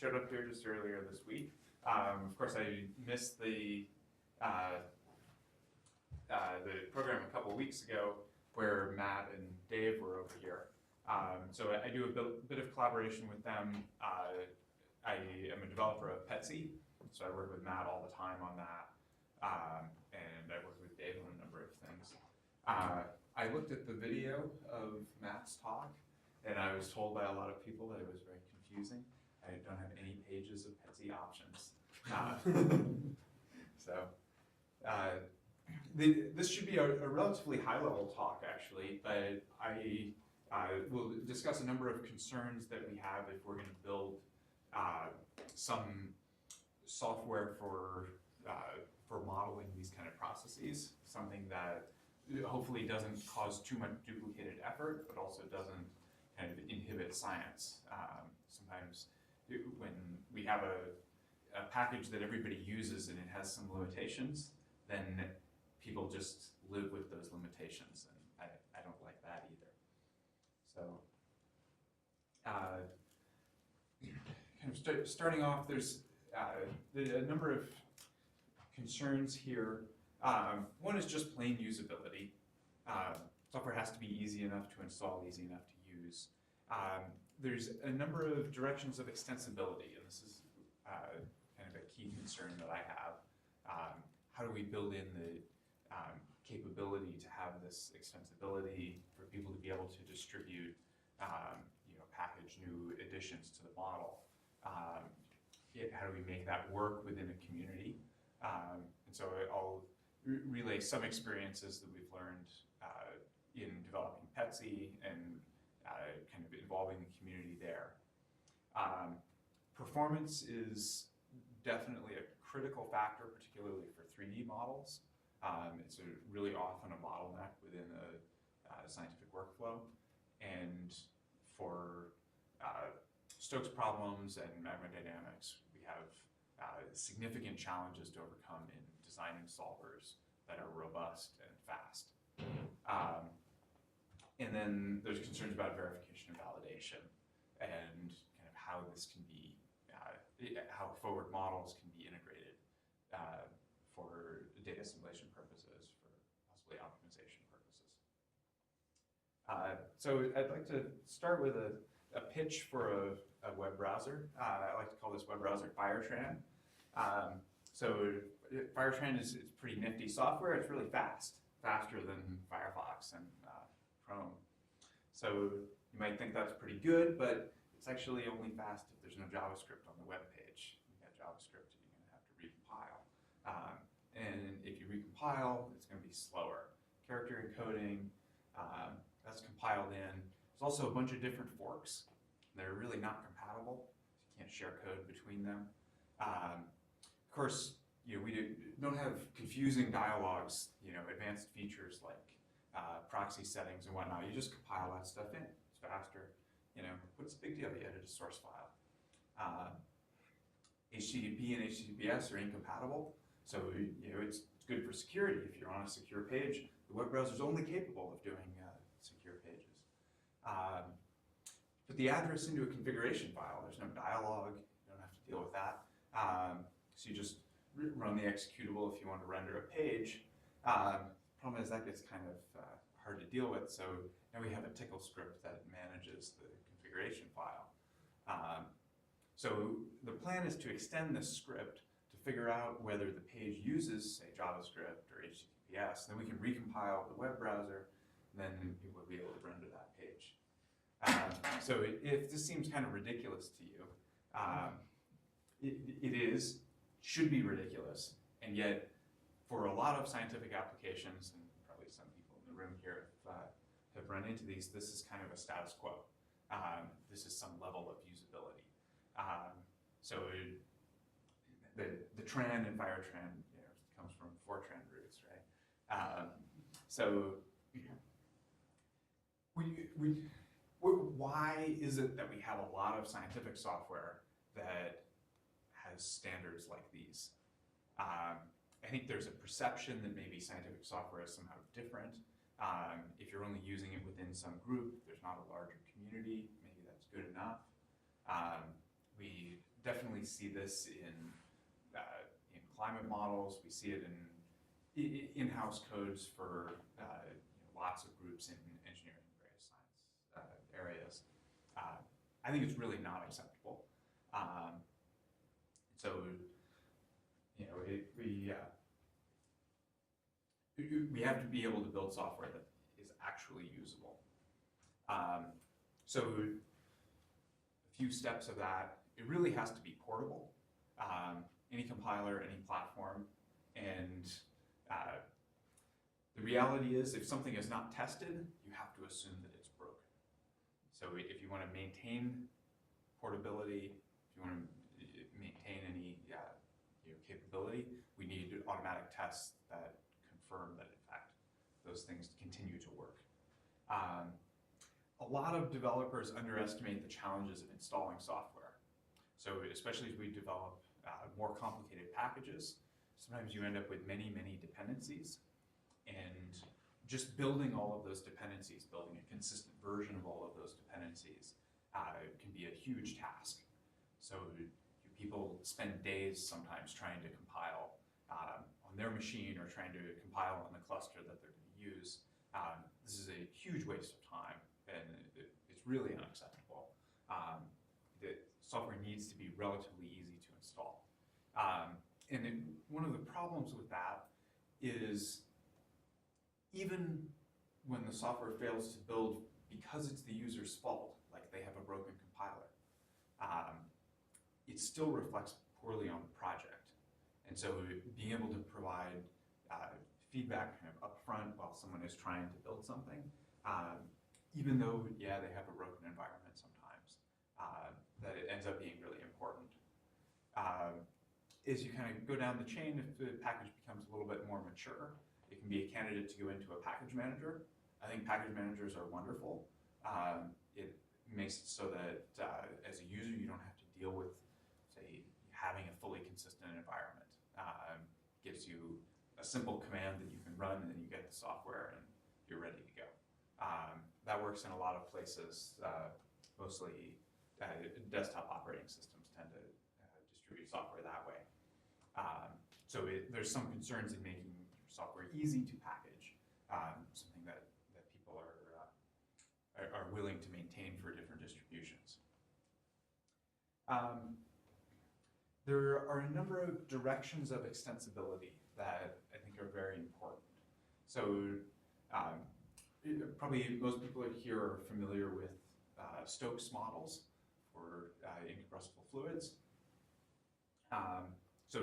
showed up here just earlier this week. Of course, I missed the program a couple weeks ago where Matt and Dave were over here. So I do a bit of collaboration with them. I am a developer of Petsy, so I work with Matt all the time on that. And I work with Dave on a number of things. I looked at the video of Matt's talk, and I was told by a lot of people that it was very confusing. I don't have any pages of Petsy options. This should be a relatively high-level talk, actually, but I will discuss a number of concerns that we have if we're going to build some software for modeling these kind of processes, something that hopefully doesn't cause too much duplicated effort, but also doesn't kind of inhibit science. Sometimes when we have a package that everybody uses and it has some limitations, then people just live with those limitations, and I don't like that either. So kind of starting off, there's a number of concerns here. One is just plain usability. Software has to be easy enough to install, easy enough to use. There's a number of directions of extensibility, and this is kind of a key concern that I have. How do we build in the capability to have this extensibility for people to be able to distribute, package new additions to the model? How do we make that work within a community? And so I'll relay some experiences that we've learned in developing Petsy and kind of involving the community there. Performance is definitely a critical factor, particularly for 3D models. It's really often a bottleneck within a scientific workflow. And for Stokes problems and magma dynamics, we have significant challenges to overcome in designing solvers that are robust and fast. And then there's concerns about verification and validation and kind of how this can be, how forward models can be integrated for data assimilation purposes, for possibly optimization purposes. So I'd like to start with a pitch for a web browser. I like to call this web browser Firetran. So Firetran is pretty nifty software. It's really fast, faster than Firefox and Chrome. So you might think that's pretty good, but it's actually only fast if there's no JavaScript on the web page. If you've got JavaScript, you're going to have to recompile. And if you recompile, it's going to be slower. Character encoding, that's compiled in. There's also a bunch of different forks. They're really not compatible. You can't share code between them. Of course, we don't have confusing dialogues, advanced features like proxy settings and whatnot. You just compile that stuff in. It's faster. What's the big deal? You edit a source file. HTTP and HTTPS are incompatible, so it's good for security. If you're on a secure page, the web browser is only capable of doing secure pages. Put the address into a configuration file. There's no dialogue. You don't have to deal with that. So you just run the executable if you want to render a page. Problem is that gets kind of hard to deal with, so now we have a tickle script that manages the configuration file. So the plan is to extend this script to figure out whether the page uses, say, JavaScript or HTTPS. Then we can recompile the web browser, and then we will be able to render that page. So if this seems kind of ridiculous to you, it should be ridiculous, and yet for a lot of scientific applications, and probably some people in the room here have run into these, this is kind of a status quo. This is some level of usability. So the Tran and Firetran comes from Fortran roots, right? So why is it that we have a lot of scientific software that has standards like these? I think there's a perception that maybe scientific software is somehow different. If you're only using it within some group, there's not a larger community, maybe that's good enough. We definitely see this in climate models. We see it in in-house codes for lots of groups in engineering and various science areas. I think it's really not acceptable. So, we have to be able to build software that is actually usable. So a few steps of that, it really has to be portable. Any compiler, any platform, and the reality is if something is not tested, you have to assume that it's broken. So if you want to maintain portability, if you want to maintain any capability, we need automatic tests that confirm that in fact those things continue to work. A lot of developers underestimate the challenges of installing software. So especially as we develop more complicated packages, sometimes you end up with many, many dependencies, and just building all of those dependencies, building a consistent version of all of those dependencies can be a huge task. So people spend days sometimes trying to compile on their machine or trying to compile on the cluster that they're going to use. This is a huge waste of time, and it's really unacceptable. The software needs to be relatively easy to install. And one of the problems with that is even when the software fails to build because it's the user's fault, like they have a broken compiler, it still reflects poorly on the project. And so being able to provide feedback kind of upfront while someone is trying to build something, even though, yeah, they have a broken environment sometimes, that it ends up being really important. As you kind of go down the chain, if the package becomes a little bit more mature, it can be a candidate to go into a package manager. I think package managers are wonderful. It makes it so that as a user, you don't have to deal with, say, having a fully consistent environment. Gives you a simple command that you can run, and then you get the software and you're ready to go. That works in a lot of places, mostly desktop operating systems tend to distribute software that way. So there's some concerns in making your software easy to package, something that people are willing to maintain for different distributions. There are a number of directions of extensibility that I think are very important. So probably most people here are familiar with Stokes models for incompressible fluids. So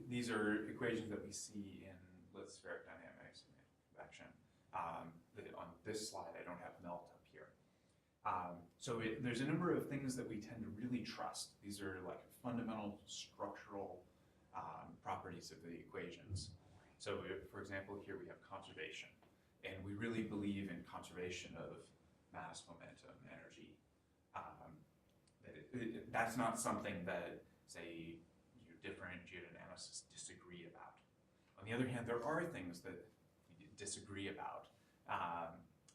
these are equations that we see in lithospheric dynamics and convection. On this slide, I don't have melt up here. So there's a number of things that we tend to really trust. These are like fundamental structural properties of the equations. So for example, here we have conservation, and we really believe in conservation of mass, momentum, energy. That's not something that, say, different geodynamicists disagree about. On the other hand, there are things that we disagree about,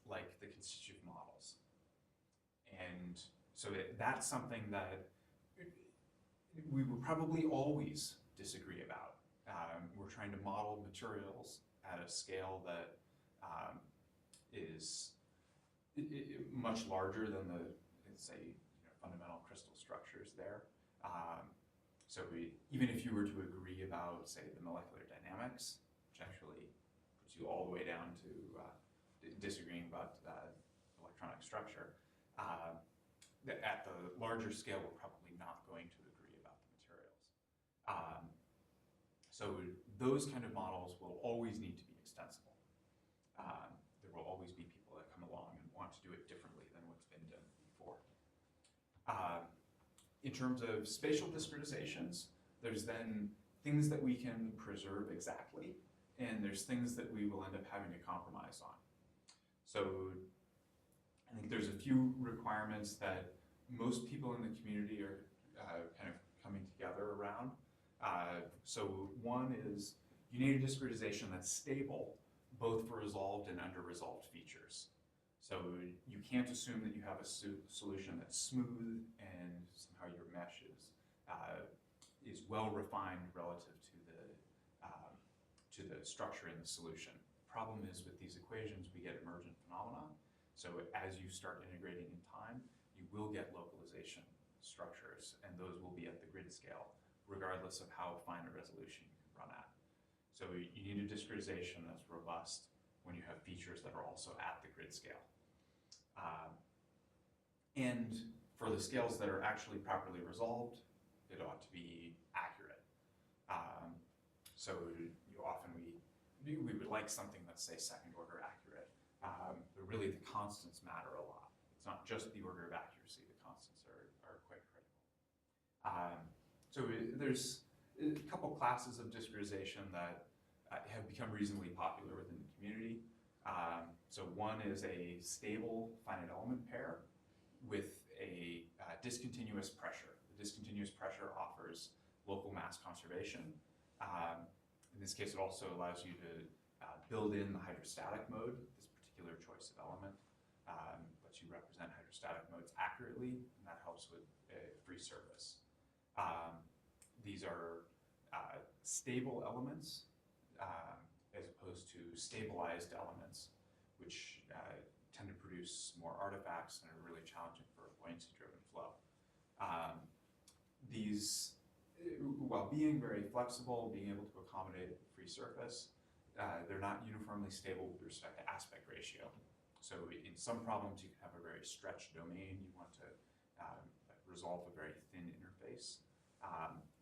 like the constitutive models. And so that's something that we will probably always disagree about. We're trying to model materials at a scale that is much larger than the, say, fundamental crystal structures there. So even if you were to agree about, say, the molecular dynamics, which actually puts you all the way down to disagreeing about electronic structure, at the larger scale, we're probably not going to agree about the materials. So those kind of models will always need to be extensible. There will always be people that come along and want to do it differently than what's been done before. In terms of spatial discretizations, there's then things that we can preserve exactly, and there's things that we will end up having to compromise on. So I think there's a few requirements that most people in the community are kind of coming together around. So one is you need a discretization that's stable, both for resolved and under-resolved features. So you can't assume that you have a solution that's smooth and somehow your mesh is is well refined relative to the structure in the solution. Problem is with these equations, we get emergent phenomena. So as you start integrating in time, you will get localization structures, and those will be at the grid scale, regardless of how fine a resolution you can run at. So you need a discretization that's robust when you have features that are also at the grid scale. And for the scales that are actually properly resolved, it ought to be accurate. So we would like something that's, say, second order accurate, but really the constants matter a lot. It's not just the order of accuracy, the constants are quite critical. So there's a couple classes of discretization that have become reasonably popular within the community. So one is a stable finite element pair with a discontinuous pressure. The discontinuous pressure offers local mass conservation. In this case, it also allows you to build in the hydrostatic mode. This particular choice of element lets you represent hydrostatic modes accurately, and that helps with a free surface. These are stable elements as opposed to stabilized elements, which tend to produce more artifacts and are really challenging for a buoyancy-driven flow. These, while being very flexible, being able to accommodate a free surface, they're not uniformly stable with respect to aspect ratio. So in some problems, you can have a very stretched domain. You want to resolve a very thin interface.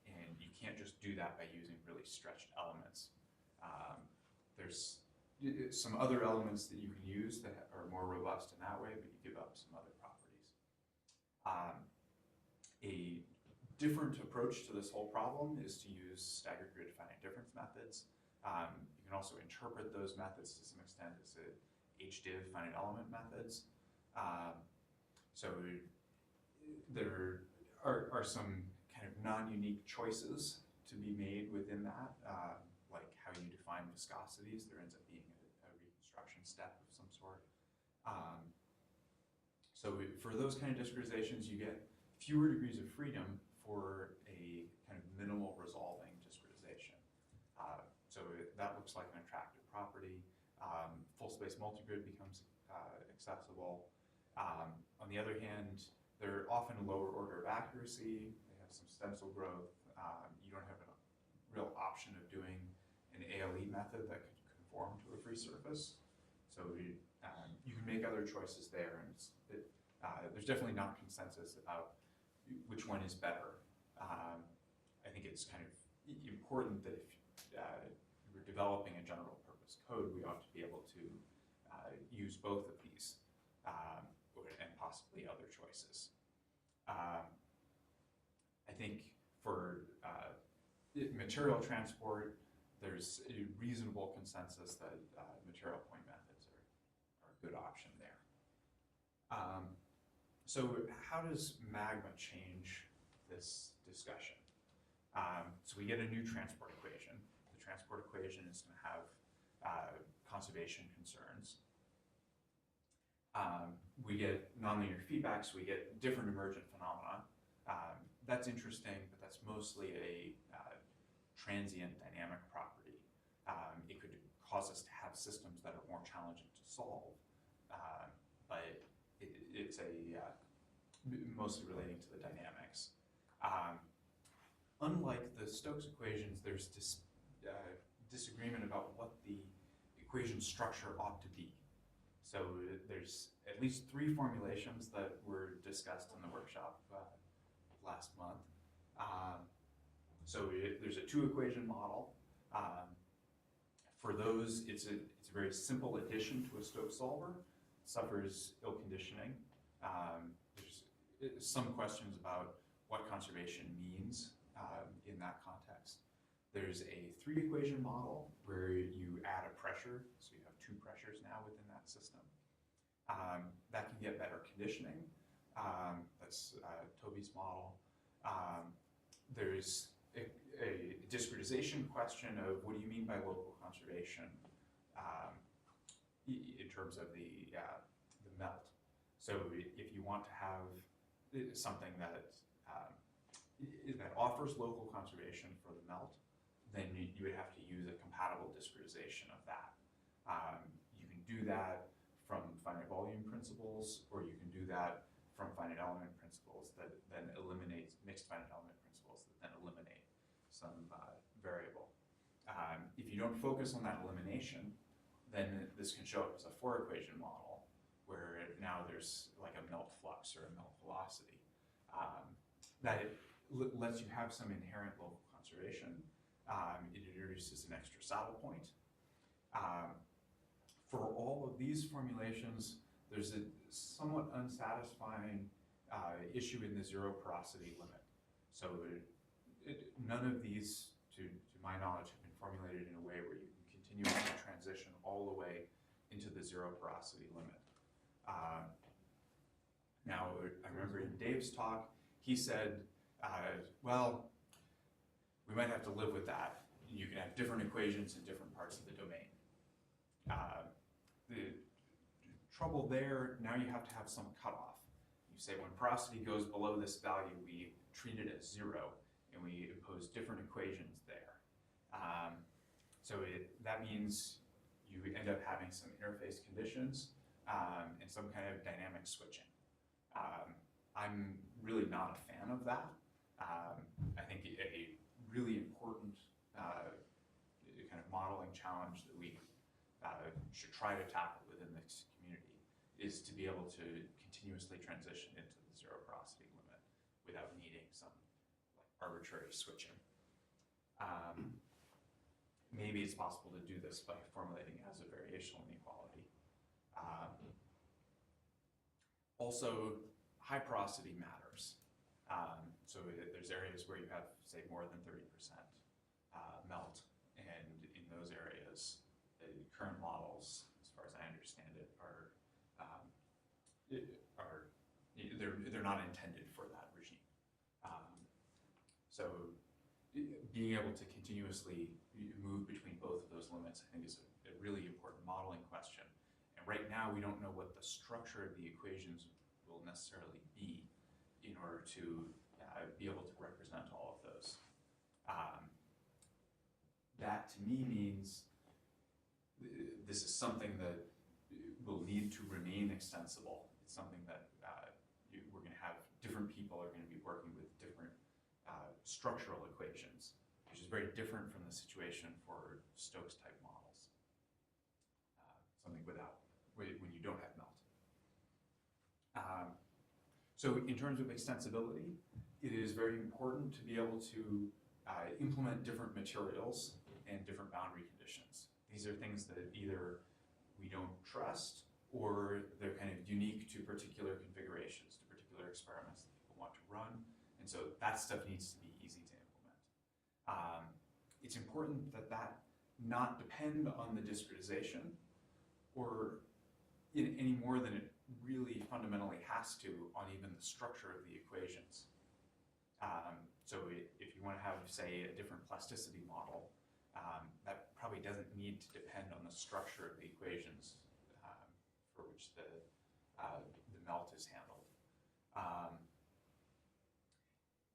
And you can't just do that by using really stretched elements. There's some other elements that you can use that are more robust in that way, but you give up some other properties. A different approach to this whole problem is to use staggered grid finite difference methods. You can also interpret those methods to some extent as HDiv finite element methods. So there are some kind of non-unique choices to be made within that, like how you define viscosities. There ends up being a reconstruction step of some sort. So for those kind of discretizations, you get fewer degrees of freedom for a kind of minimal resolving discretization. So that looks like an attractive property. Full space multigrid becomes accessible. On the other hand, they're often lower order of accuracy. They have some stencil growth. You don't have a real option of doing an ALE method that could conform to a free surface. So you can make other choices there, and there's definitely not consensus about which one is better. I think it's kind of important that if we're developing a general purpose code, we ought to be able to use both of these and possibly other choices. I think for material transport, there's a reasonable consensus that material point methods are a good option there. So how does magma change this discussion? So we get a new transport equation. The transport equation is going to have conservation concerns. We get nonlinear feedback, so we get different emergent phenomena. That's interesting, but that's mostly a transient dynamic property. It could cause us to have systems that are more challenging to solve, but it's mostly relating to the dynamics. Unlike the Stokes equations, there's disagreement about what the equation structure ought to be. So there's at least 3 formulations that were discussed in the workshop last month. So there's a 2-equation model. For those, it's a very simple addition to a Stokes solver. It suffers ill conditioning. There's some questions about what conservation means in that context. There's a 3-equation model where you add a pressure, so you have 2 pressures now within that system. That can get better conditioning. That's Toby's model. There's a discretization question of what do you mean by local conservation in terms of the melt. So if you want to have something that that offers local conservation for the melt, then you would have to use a compatible discretization of that. You can do that from finite volume principles, or you can do that from finite element principles that then eliminates mixed finite element principles that then eliminate some variable. If you don't focus on that elimination, then this can show up as a 4-equation model where now there's like a melt flux or a melt velocity. That it lets you have some inherent local conservation. It introduces an extra saddle point. For all of these formulations, there's a somewhat unsatisfying issue in the zero porosity limit. So none of these, to my knowledge, have been formulated in a way where you can continuously transition all the way into the zero porosity limit. Now, I remember in Dave's talk, he said, well, we might have to live with that. You can have different equations in different parts of the domain. The trouble there, now you have to have some cutoff. You say when porosity goes below this value, we treat it as 0, and we impose different equations there. That means you end up having some interface conditions and some kind of dynamic switching. I'm really not a fan of that. I think a really important kind of modeling challenge that we should try to tackle within this community is to be able to continuously transition into the zero porosity limit without needing some arbitrary switching. Maybe it's possible to do this by formulating as a variational inequality. Also, high porosity matters. So there's areas where you have, say, more than 30% melt, and in those areas, the current models, as far as I understand it, they're not intended for that regime. So being able to continuously move between both of those limits, I think, is a really important modeling question. And right now, we don't know what the structure of the equations will necessarily be in order to be able to represent all of those. That to me means this is something that will need to remain extensible. It's something that we're going to have different people are going to be working with different structural equations, which is very different from the situation for Stokes type models. Something when you don't have melt. So in terms of extensibility, it is very important to be able to implement different materials and different boundary conditions. These are things that either we don't trust or they're kind of unique to particular configurations, to particular experiments that people want to run. And so that stuff needs to be easy to implement. It's important that that not depend on the discretization or in any more than it really fundamentally has to on even the structure of the equations. So if you want to have, say, a different plasticity model, that probably doesn't need to depend on the structure of the equations for which the melt is handled.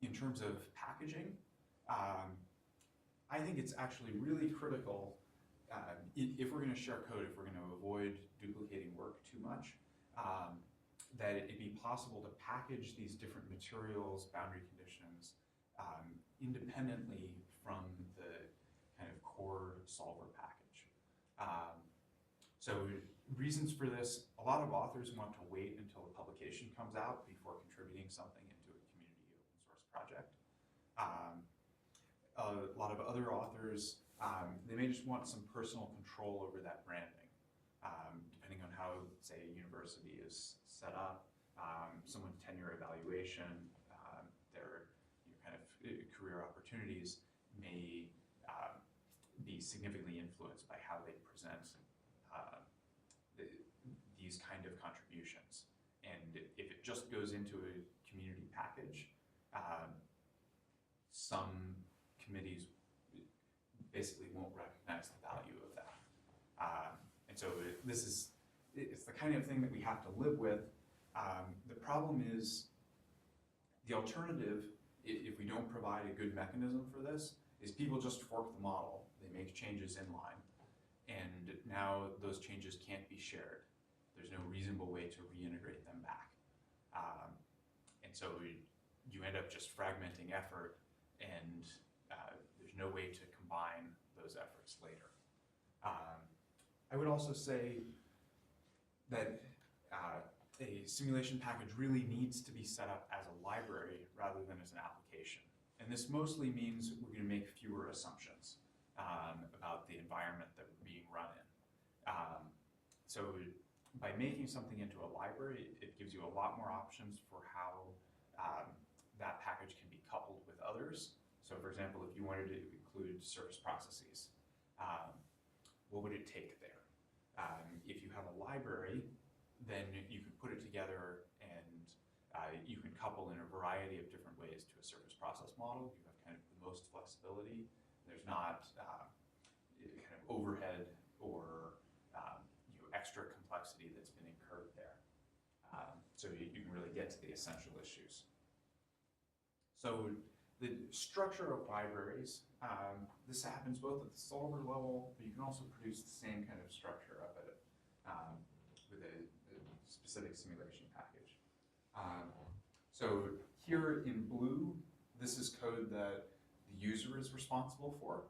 In terms of packaging, I think it's actually really critical if we're going to share code, if we're going to avoid duplicating work too much, that it be possible to package these different materials, boundary conditions, independently from the kind of core solver package. So reasons for this, a lot of authors want to wait until a publication comes out before contributing something into a community open source project. A lot of other authors, they may just want some personal control over that branding, depending on how, say, a university is set up, someone's tenure evaluation, their kind of career opportunities may be significantly influenced by how they present these kind of contributions. And if it just goes into a community package, some committees basically won't recognize the value of that. And so it's the kind of thing that we have to live with. The problem is the alternative if we don't provide a good mechanism for this, is people just fork the model, they make changes in line, and now those changes can't be shared. There's no reasonable way to reintegrate them back. And so you end up just fragmenting effort, and there's no way to combine those efforts later. I would also say that a simulation package really needs to be set up as a library rather than as an application. And this mostly means we're going to make fewer assumptions about the environment that we're being run in. So by making something into a library, it gives you a lot more options for how that package can be coupled with others. So for example, if you wanted to include service processes, what would it take there? If you have a library, then you can put it together and you can couple in a variety of different ways to a service process model. You have kind of the most flexibility. There's not kind of overhead or extra complexity that's been incurred there. So you can really get to the essential issues. So the structure of libraries, this happens both at the solver level, but you can also produce the same kind of structure up at with a specific simulation package. So here in blue, this is code that the user is responsible for,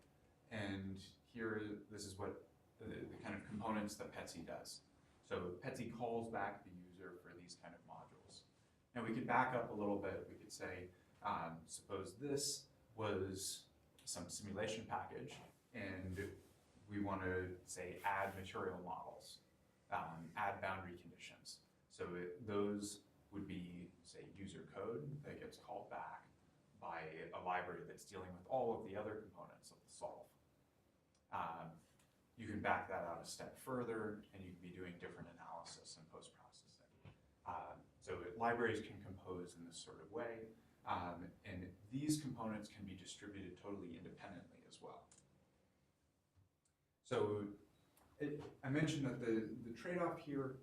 and here this is what the kind of components that PETSI does. So PETSI calls back the user for these kind of modules. Now we could back up a little bit. We could say, suppose this was some simulation package, and we want to say add material models, add boundary conditions. So those would be, say, user code that gets called back by a library that's dealing with all of the other components of the solve. You can back that out a step further, and you can be doing different analysis and post-processing. So libraries can compose in this sort of way, and these components can be distributed totally independently as well. So I mentioned that the trade-off here,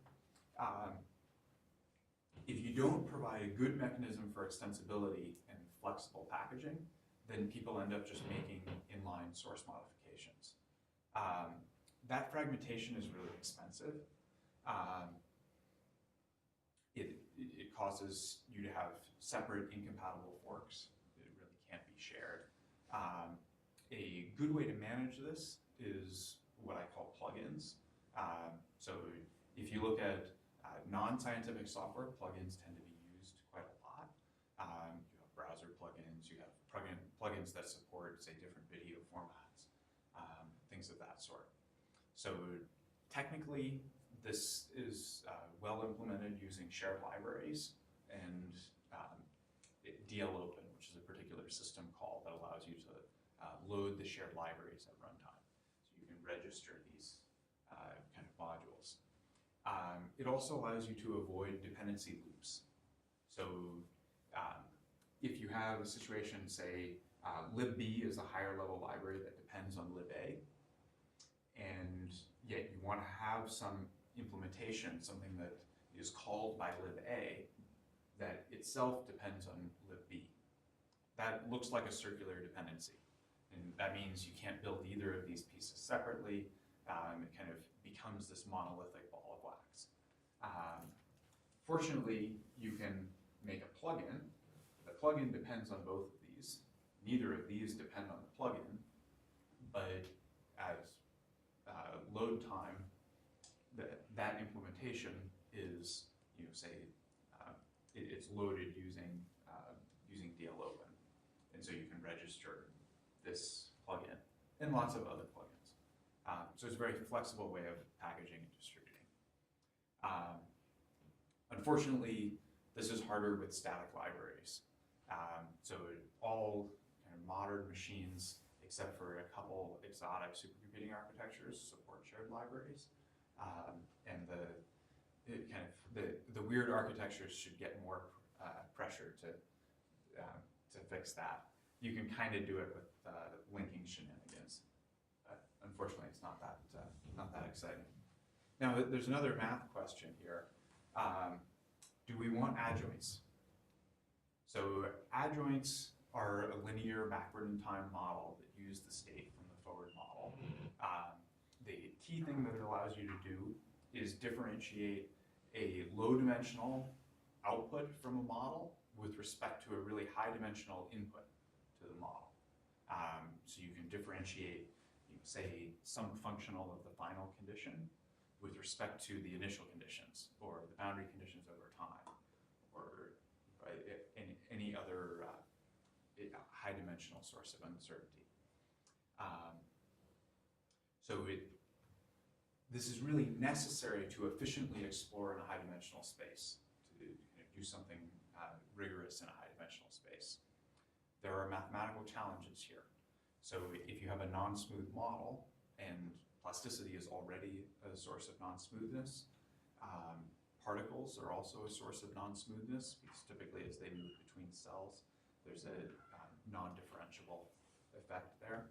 if you don't provide a good mechanism for extensibility and flexible packaging, then people end up just making inline source modifications. That fragmentation is really expensive. It causes you to have separate incompatible forks. It really can't be shared. A good way to manage this is what I call plugins. So if you look at non-scientific software, plugins tend to be used quite a lot. You have browser plugins, you have plugins that support, say, different video formats, things of that sort. So technically, this is well implemented using shared libraries and DLOpen, which is a particular system call that allows you to load the shared libraries at runtime. So you can register these kind of modules. It also allows you to avoid dependency loops. So if you have a situation, say, lib is a higher level library that depends on lib A, and yet you want to have some implementation, something that is called by lib A, that itself depends on lib B. That looks like a circular dependency. And that means you can't build either of these pieces separately. It kind of becomes this monolithic ball of wax. Fortunately, you can make a plugin. The plugin depends on both of these. Neither of these depend on the plugin, but as load time, that implementation is, say, it's loaded using DLOpen, and so you can register this plugin and lots of other plugins. So it's a very flexible way of packaging and distributing. Unfortunately, this is harder with static libraries. So all kind of modern machines, except for a couple exotic supercomputing architectures, support shared libraries. And the weird architectures should get more pressure to fix that. You can kind of do it with linking shenanigans, but unfortunately, it's not that exciting. Now, there's another math question here. Do we want adjoints? So adjoints are a linear backward-in-time model that use the state from the forward model. The key thing that it allows you to do is differentiate a low-dimensional output from a model with respect to a really high-dimensional input to the model. So you can differentiate, say, some functional of the final condition with respect to the initial conditions or the boundary conditions over time, or any other high-dimensional source of uncertainty. This is really necessary to efficiently explore in a high-dimensional space, to do something rigorous in a high-dimensional space. There are mathematical challenges here. So if you have a non-smooth model, and plasticity is already a source of non-smoothness, particles are also a source of non-smoothness, because typically as they move between cells, there's a non-differentiable effect there.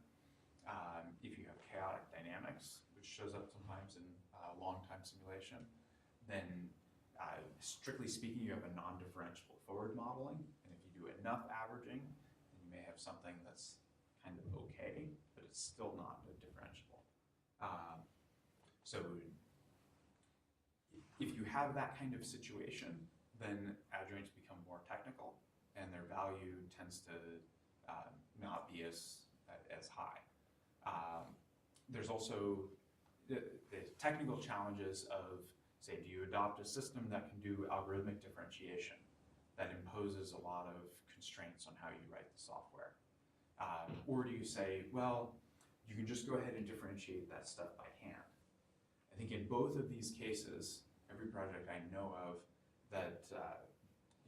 If you have chaotic dynamics, which shows up sometimes in long-time simulation, then strictly speaking, you have a non-differentiable forward modeling, and if you do enough averaging, then you may have something that's kind of okay, but it's still not differentiable. So if you have that kind of situation, then adjoints become more technical, and their value tends to not be as high. There's also the technical challenges of, say, do you adopt a system that can do algorithmic differentiation that imposes a lot of constraints on how you write the software? Or do you say, well, you can just go ahead and differentiate that stuff by hand? I think in both of these cases, every project I know of that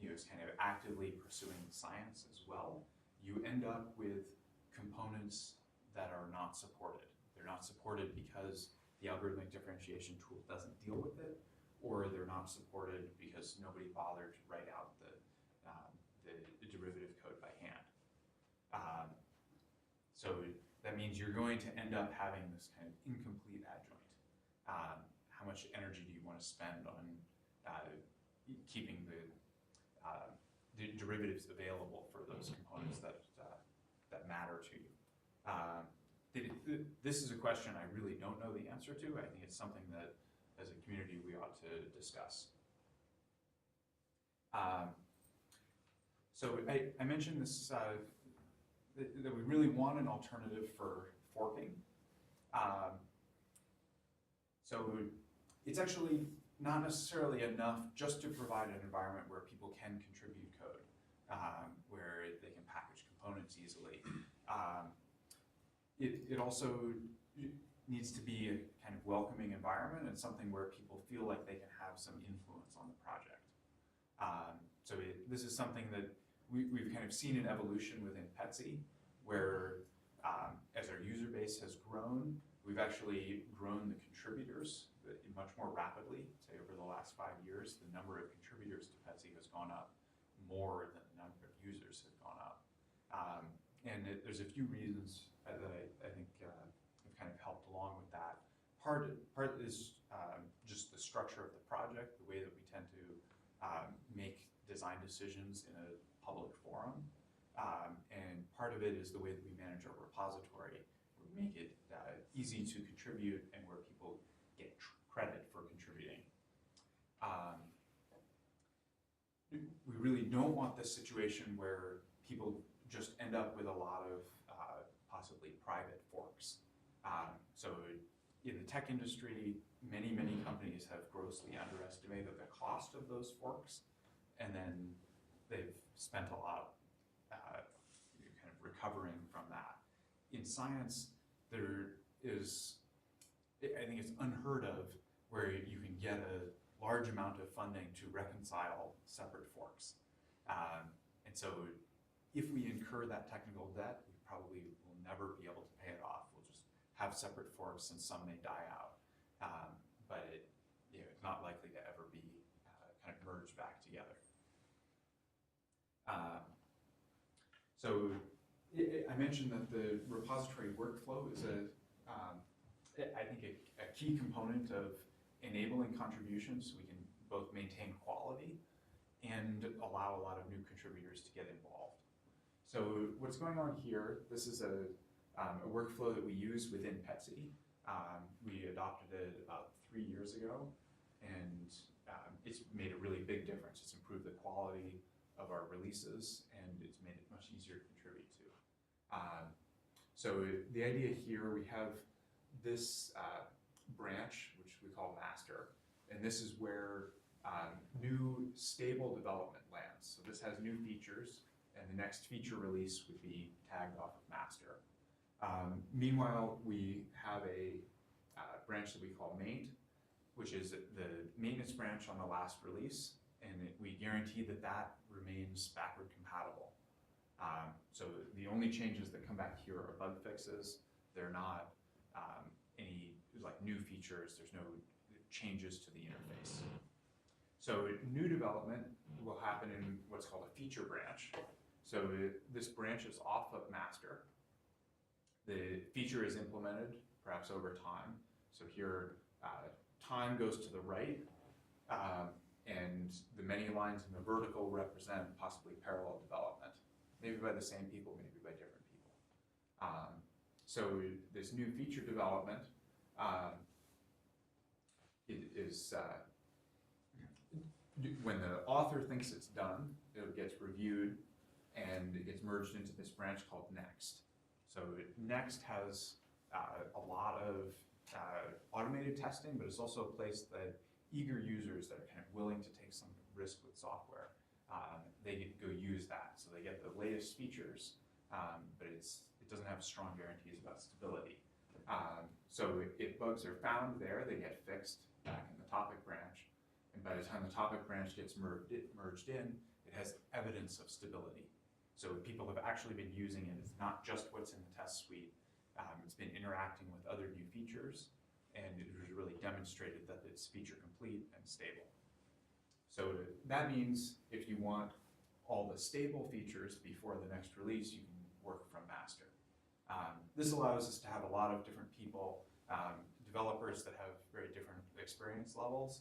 is kind of actively pursuing science as well, you end up with components that are not supported. They're not supported because the algorithmic differentiation tool doesn't deal with it, or they're not supported because nobody bothered to write out the derivative code by hand. So that means you're going to end up having this kind of incomplete adjoint. How much energy do you want to spend on keeping the derivatives available for those components that matter to you? This is a question I really don't know the answer to. I think it's something that, as a community, we ought to discuss. So I mentioned this, that we really want an alternative for forking. So it's actually not necessarily enough just to provide an environment where people can contribute code, where they can package components easily. It also needs to be a kind of welcoming environment and something where people feel like they can have some influence on the project. So this is something that we've kind of seen an evolution within Petsy, where as our user base has grown, we've actually grown the contributors much more rapidly. Say over the last 5 years, the number of contributors to Petsy has gone up more than the number of users has gone up. And there's a few reasons that I think have kind of helped along with that. Part is just the structure of the project, the way that we tend to make design decisions in a public forum. And part of it is the way that we manage our repository. We make it easy to contribute and where people get credit for contributing. We really don't want this situation where people just end up with a lot of possibly private forks. So in the tech industry, many companies have grossly underestimated the cost of those forks, and then they've spent a lot kind of recovering from that. In science, there is, I think it's unheard of where you can get a large amount of funding to reconcile separate forks. And so if we incur that technical debt, we probably will never be able to pay it off. We'll just have separate forks and some may die out. But it's not likely to ever be kind of merged back together. So I mentioned that the repository workflow is I think a key component of enabling contributions so we can both maintain quality and allow a lot of new contributors to get involved. So what's going on here, this is a workflow that we use within PetCity. We adopted it about 3 years ago, and it's made a really big difference. It's improved the quality of our releases, and it's made it much easier to contribute to. So the idea here, we have this branch, which we call master, and this is where new stable development lands. So this has new features, and the next feature release would be tagged off of master. Meanwhile, we have a branch that we call maint, which is the maintenance branch on the last release, and we guarantee that that remains backward compatible. So the only changes that come back here are bug fixes. They're not any like new features. There's no changes to the interface. So new development will happen in what's called a feature branch. So this branch is off of master. The feature is implemented perhaps over time. So here, time goes to the right, and the menu lines in the vertical represent possibly parallel development, maybe by the same people, maybe by different people. So this new feature development when the author thinks it's done, it gets reviewed and it gets merged into this branch called next. So next has a lot of automated testing, but it's also a place that eager users that are kind of willing to take some risk with software, they get to go use that. So they get the latest features, but it doesn't have strong guarantees about stability. So if bugs are found there, they get fixed back in the topic branch. And by the time the topic branch gets merged in, it has evidence of stability. So people have actually been using it. It's not just what's in the test suite. It's been interacting with other new features, and it was really demonstrated that it's feature complete and stable. So that means if you want all the stable features before the next release, you can work from master. This allows us to have a lot of different people, developers that have very different experience levels,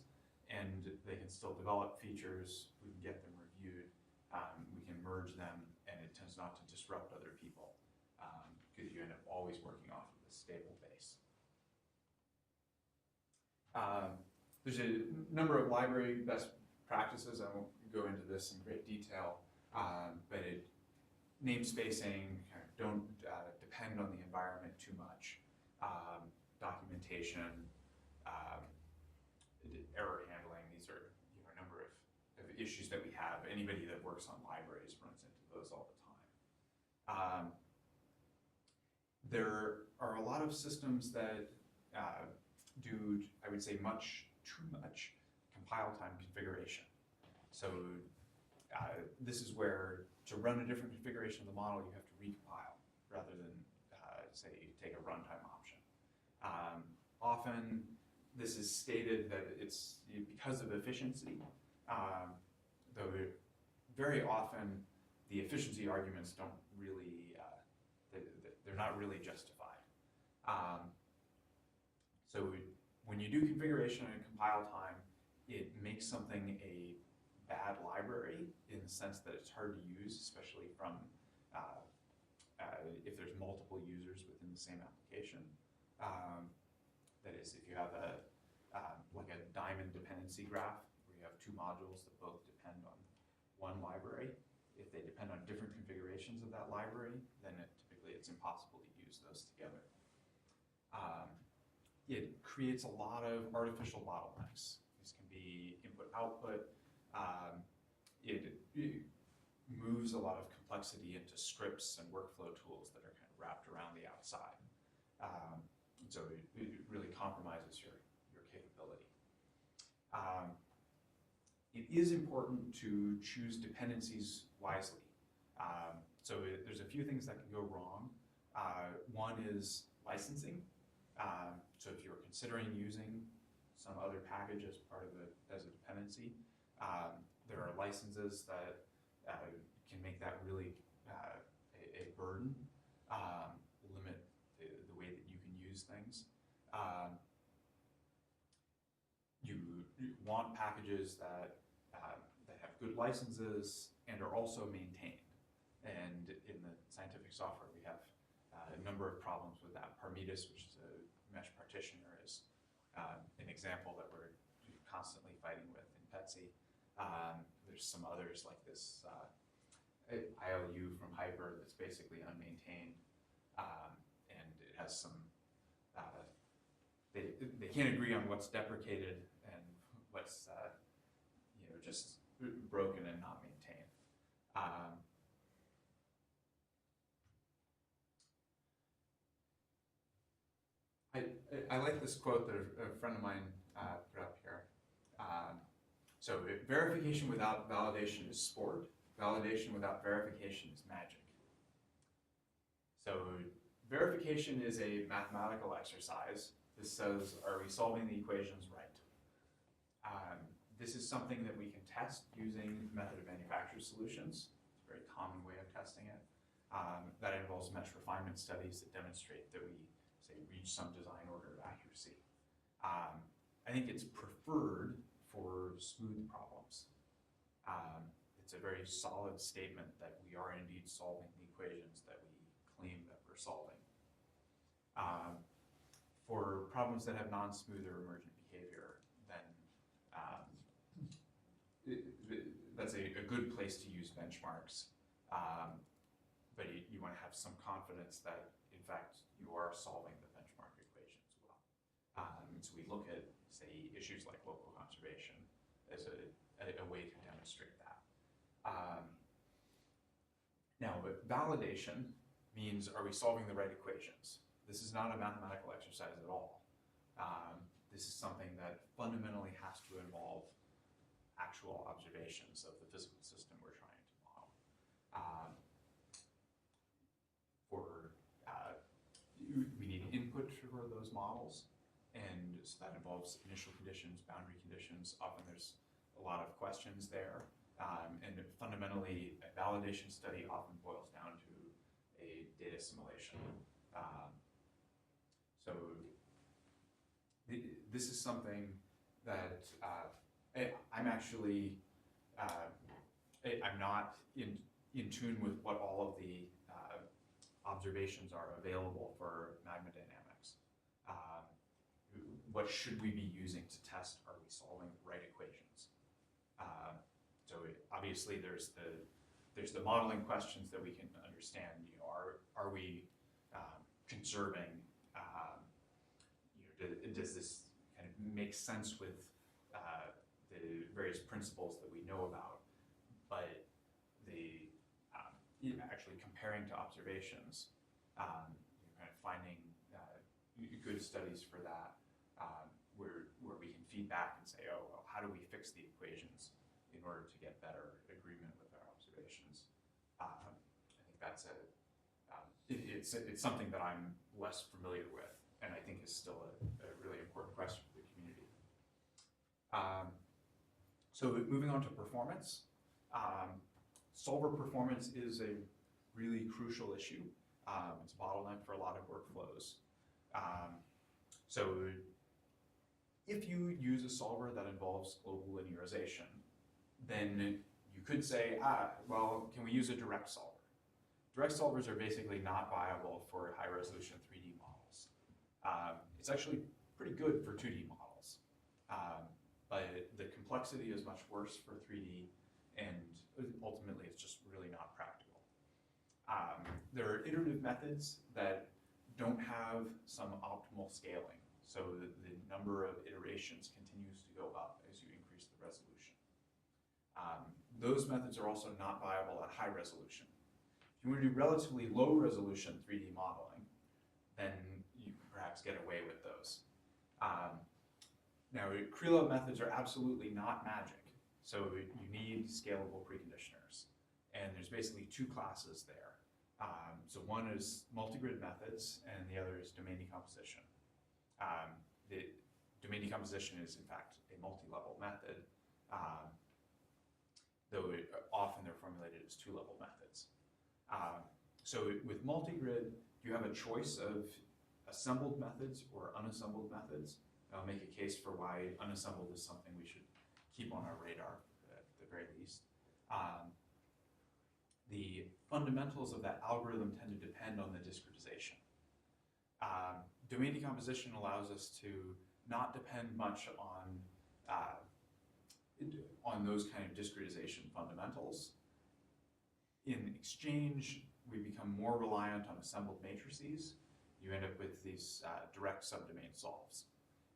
and they can still develop features. We can get them reviewed. We can merge them, and it tends not to disrupt other people because you end up always working off of a stable base. There's a number of library best practices. I won't go into this in great detail, but namespacing, don't depend on the environment too much, documentation, error handling. These are a number of issues that we have. Anybody that works on libraries runs into those all the time. There are a lot of systems that do, I would say, too much compile time configuration. So this is where to run a different configuration of the model, you have to recompile rather than, say, take a runtime option. Often, this is stated that it's because of efficiency, though very often the efficiency arguments don't really, they're not really justified. So when you do configuration and compile time, it makes something a bad library in the sense that it's hard to use, especially from if there's multiple users within the same application. That is, if you have like a diamond dependency graph where you have two modules that both depend on one library. If they depend on different configurations of that library, then typically it's impossible to use those together. It creates a lot of artificial bottlenecks. These can be input-output. It moves a lot of complexity into scripts and workflow tools that are kind of wrapped around the outside. So it really compromises your capability. It is important to choose dependencies wisely. So there's a few things that can go wrong. One is licensing. So if you're considering using some other package as part of as a dependency, there are licenses that can make that really a burden, limit the way that you can use things. You want packages that have good licenses and are also maintained. And in algorithmic software, we have a number of problems with that. Parmetis, which is a mesh partitioner, is an example that we're constantly fighting with in PETSI. There's some others like this ILU from Hyper that's basically unmaintained, and it has some, they can't agree on what's deprecated and what's just broken and not maintained. I like this quote that a friend of mine put up here. So verification without validation is sport. Validation without verification is magic. So verification is a mathematical exercise. This says, are we solving the equations right? This is something that we can test using method of manufactured solutions. It's a very common way of testing it. That involves mesh refinement studies that demonstrate that we, say, reach some design order of accuracy. I think it's preferred for smooth problems. It's a very solid statement that we are indeed solving the equations that we claim that we're solving. For problems that have non-smooth or emergent behavior, then that's a good place to use benchmarks. But you want to have some confidence that, in fact, you are solving the benchmark equations well. So we look at, say, issues like local conservation as a way to demonstrate that. Now, but validation means, are we solving the right equations? This is not a mathematical exercise at all. This is something that fundamentally has to involve actual observations of the physical system we're trying to model. We need input for those models, and so that involves initial conditions, boundary conditions. Often there's a lot of questions there, and fundamentally, a validation study often boils down to a data assimilation. So this is something that I'm actually, I'm not in tune with what all of the observations are available for magma dynamics. What should we be using to test, are we solving the right equations? So obviously there's the modeling questions that we can understand. Are we conserving? Does this kind of make sense with the various principles that we know about? But actually comparing to observations, kind of finding good studies for that, where we can feed back and say, oh, well, how do we fix the equations in order to get better agreement with our observations? I think that's it's something that I'm less familiar with, and I think is still a really important question for the community. So moving on to performance. Solver performance is a really crucial issue. It's a bottleneck for a lot of workflows. So if you use a solver that involves global linearization, then you could say, well, can we use a direct solver? Direct solvers are basically not viable for high-resolution 3D models. It's actually pretty good for 2D models, but the complexity is much worse for 3D, and ultimately it's just really not practical. There are iterative methods that don't have some optimal scaling, so the number of iterations continues to go up as you increase the resolution. Those methods are also not viable at high resolution. If you want to do relatively low resolution 3D modeling, then you can perhaps get away with those. Now, Krylov methods are absolutely not magic, so you need scalable preconditioners. And there's basically two classes there. So one is multi-grid methods, and the other is domain decomposition. The domain decomposition is, in fact, a multi-level method, though often they're formulated as two-level methods. So with multi-grid, you have a choice of assembled methods or unassembled methods. I'll make a case for why unassembled is something we should keep on our radar at the very least. the fundamentals of that algorithm tend to depend on the discretization. Domain decomposition allows us to not depend much on those kind of discretization fundamentals. In exchange, we become more reliant on assembled matrices. You end up with these direct subdomain solves.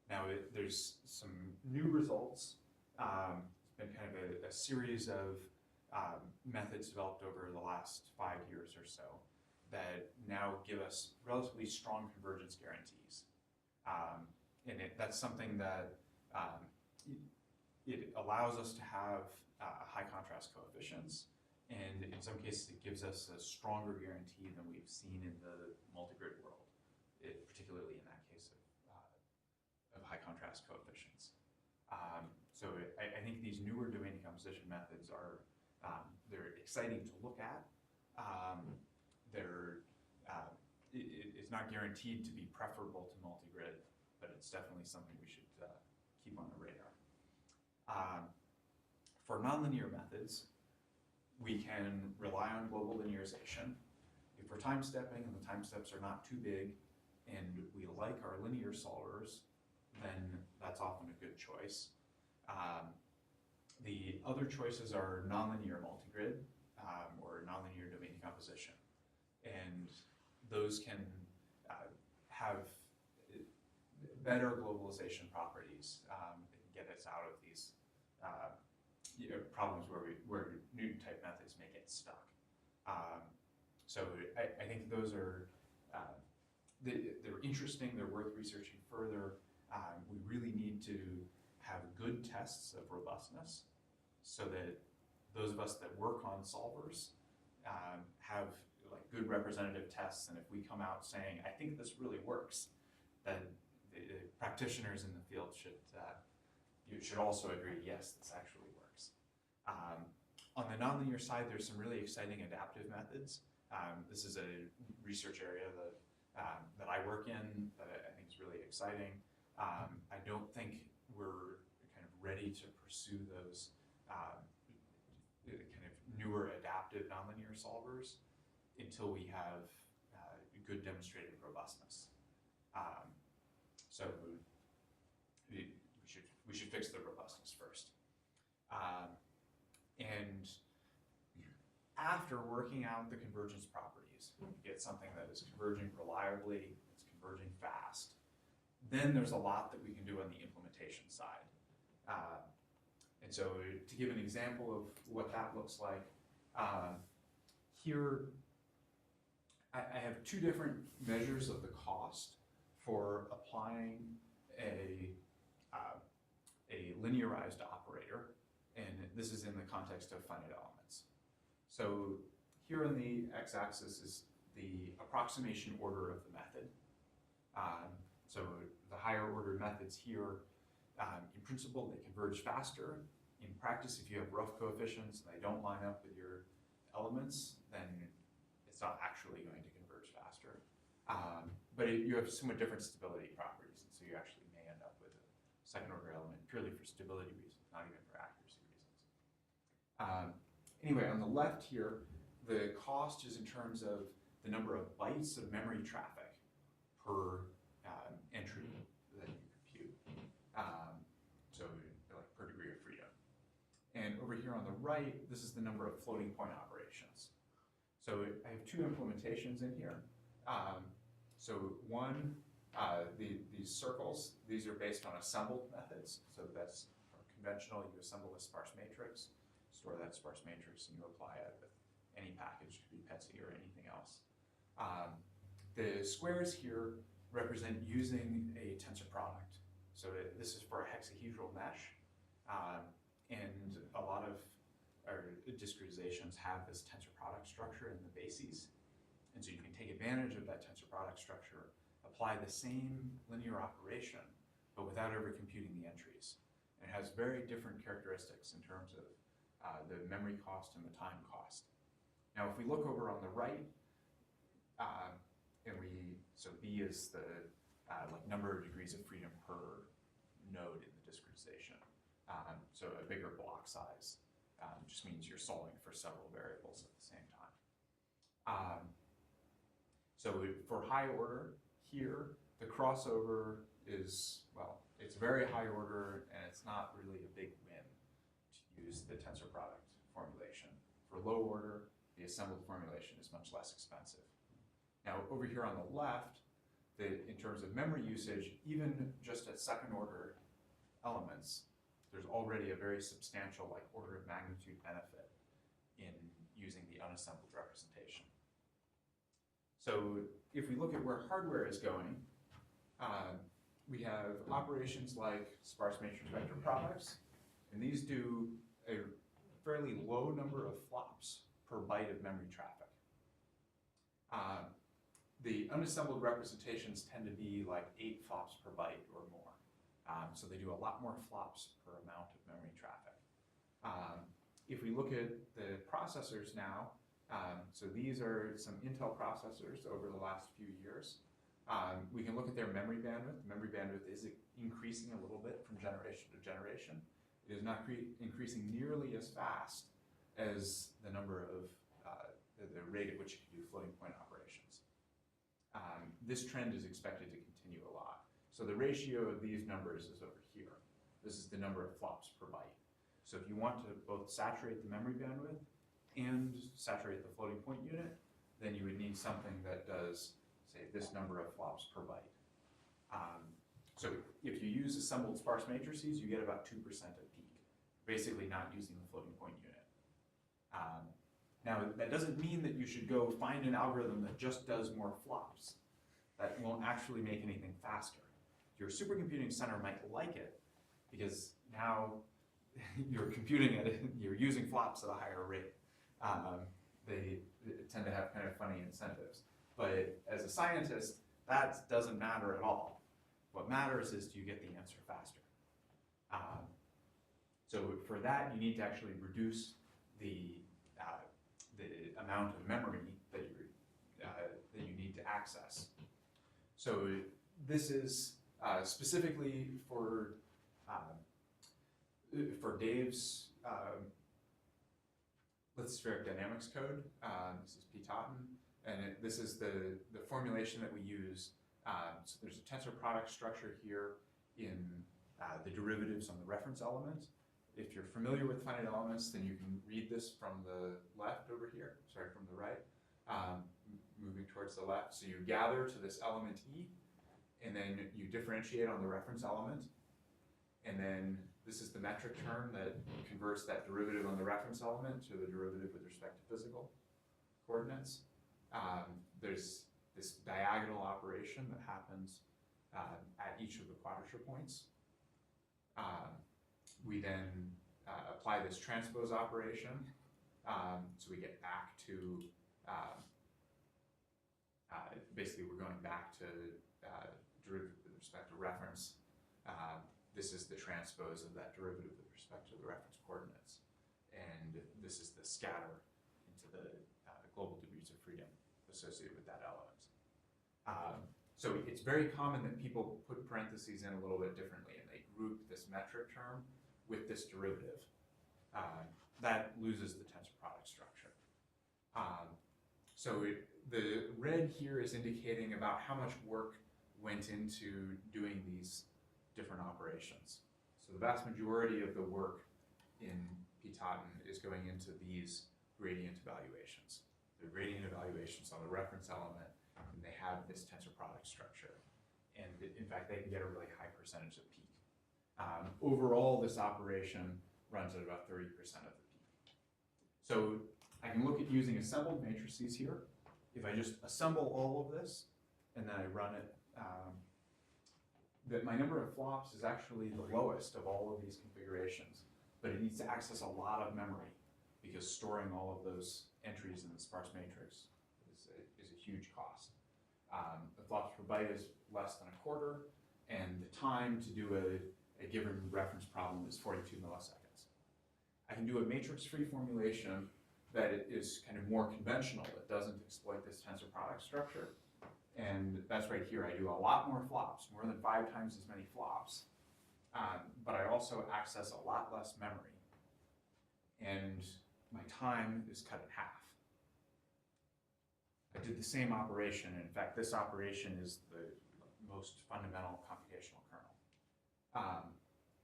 Now, there's some new results. It's been kind of a series of methods developed over the last 5 years or so that now give us relatively strong convergence guarantees. And that's something that it allows us to have high contrast coefficients, and in some cases it gives us a stronger guarantee than we've seen in the multigrid world, particularly in that case of high contrast coefficients. So I think these newer domain decomposition methods are they're exciting to look at. It's not guaranteed to be preferable to multigrid, but it's definitely something we should keep on the radar. For nonlinear methods, we can rely on global linearization. If we're time stepping and the time steps are not too big and we like our linear solvers, then that's often a good choice. The other choices are nonlinear multigrid or nonlinear domain decomposition. And those can have better globalization properties that can get us out of these problems where Newton-type methods may get stuck. So I think those are, they're interesting, they're worth researching further. We really need to have good tests of robustness so that those of us that work on solvers have like good representative tests, and if we come out saying, I think this really works, then the practitioners in the field you should also agree, yes, this actually works. On the nonlinear side, there's some really exciting adaptive methods. This is a research area that I work in that I think is really exciting. I don't think we're kind of ready to pursue those kind of newer adaptive nonlinear solvers until we have good demonstrated robustness. So we should fix the robustness first. And after working out the convergence properties, you get something that is converging reliably, it's converging fast. Then there's a lot that we can do on the implementation side. And so to give an example of what that looks like, here I have two different measures of the cost for applying a linearized operator, and this is in the context of finite elements. So here on the x-axis is the approximation order of the method. So the higher order methods here, in principle, they converge faster. In practice, if you have rough coefficients and they don't line up with your elements, then it's not actually going to converge faster. But you have somewhat different stability properties, and so you actually may end up with a second order element purely for stability reasons, not even for accuracy reasons. Anyway, on the left here, the cost is in terms of the number of bytes of memory traffic per entry that you compute. So like per degree of freedom. And over here on the right, this is the number of floating point operations. So I have two implementations in here. So one, these circles, these are based on assembled methods. So that's conventional, you assemble a sparse matrix, store that sparse matrix, and you apply it with any package, could be PETSI or anything else. The squares here represent using a tensor product. So this is for a hexahedral mesh, and a lot of our discretizations have this tensor product structure in the bases. And so you can take advantage of that tensor product structure, apply the same linear operation, but without ever computing the entries. And it has very different characteristics in terms of the memory cost and the time cost. Now, if we look over on the right, so B is the like number of degrees of freedom per node in the discretization. So a bigger block size just means you're solving for several variables at the same time. So for high order here, the crossover is, well, it's very high order and it's not really a big win to use the tensor product formulation. For low order, the assembled formulation is much less expensive. Now over here on the left, in terms of memory usage, even just at second order elements, there's already a very substantial order of magnitude benefit in using the unassembled representation. So if we look at where hardware is going, we have operations like sparse matrix vector products, and these do a fairly low number of flops per byte of memory traffic. The unassembled representations tend to be like 8 flops per byte or more. So they do a lot more flops per amount of memory traffic. If we look at the processors now, so these are some Intel processors over the last few years. We can look at their memory bandwidth. Memory bandwidth is increasing a little bit from generation to generation. It is not increasing nearly as fast as the number of, the rate at which you can do floating point operations. This trend is expected to continue a lot. So the ratio of these numbers is over here. This is the number of flops per byte. So if you want to both saturate the memory bandwidth and saturate the floating point unit, then you would need something that does, say, this number of flops per byte. So if you use assembled sparse matrices, you get about 2% at peak, basically not using the floating point unit. Now, that doesn't mean that you should go find an algorithm that just does more flops. That won't actually make anything faster. Your supercomputing center might like it because now you're computing at it, you're using flops at a higher rate. They tend to have kind of funny incentives. But as a scientist, that doesn't matter at all. What matters is, do you get the answer faster? So for that, you need to actually reduce the amount of memory that you need to access. So this is specifically for Dave's lithospheric dynamics code. This is P-Totten, and this is the formulation that we use. So there's a tensor product structure here in the derivatives on the reference element. If you're familiar with finite elements, then you can read this from the left over here, sorry, from the right, moving towards the left. So you gather to this element E, and then you differentiate on the reference element, and then this is the metric term that converts that derivative on the reference element to the derivative with respect to physical coordinates. There's this diagonal operation that happens at each of the quadrature points. We then apply this transpose operation, so we get back to, basically we're going back to derivative with respect to reference. This is the transpose of that derivative with respect to the reference coordinates. And this is the scatter into the global degrees of freedom associated with that element. So it's very common that people put parentheses in a little bit differently, and they group this metric term with this derivative. That loses the tensor product structure. So the red here is indicating about how much work went into doing these different operations. So the vast majority of the work in P-Totten is going into these gradient evaluations. The gradient evaluations on the reference element, and they have this tensor product structure. And in fact, they can get a really high percentage of peak. Overall, this operation runs at about 30% of the peak. So I can look at using assembled matrices here. If I just assemble all of this, and then I run it, that my number of flops is actually the lowest of all of these configurations, but it needs to access a lot of memory because storing all of those entries in the sparse matrix is a huge cost. The flops per byte is less than a quarter, and the time to do a given reference problem is 42 milliseconds. I can do a matrix-free formulation that is kind of more conventional, that doesn't exploit this tensor product structure. And that's right here. I do a lot more flops, more than 5 times as many flops, but I also access a lot less memory. And my time is cut in half. I did the same operation. In fact, this operation is the most fundamental computational kernel.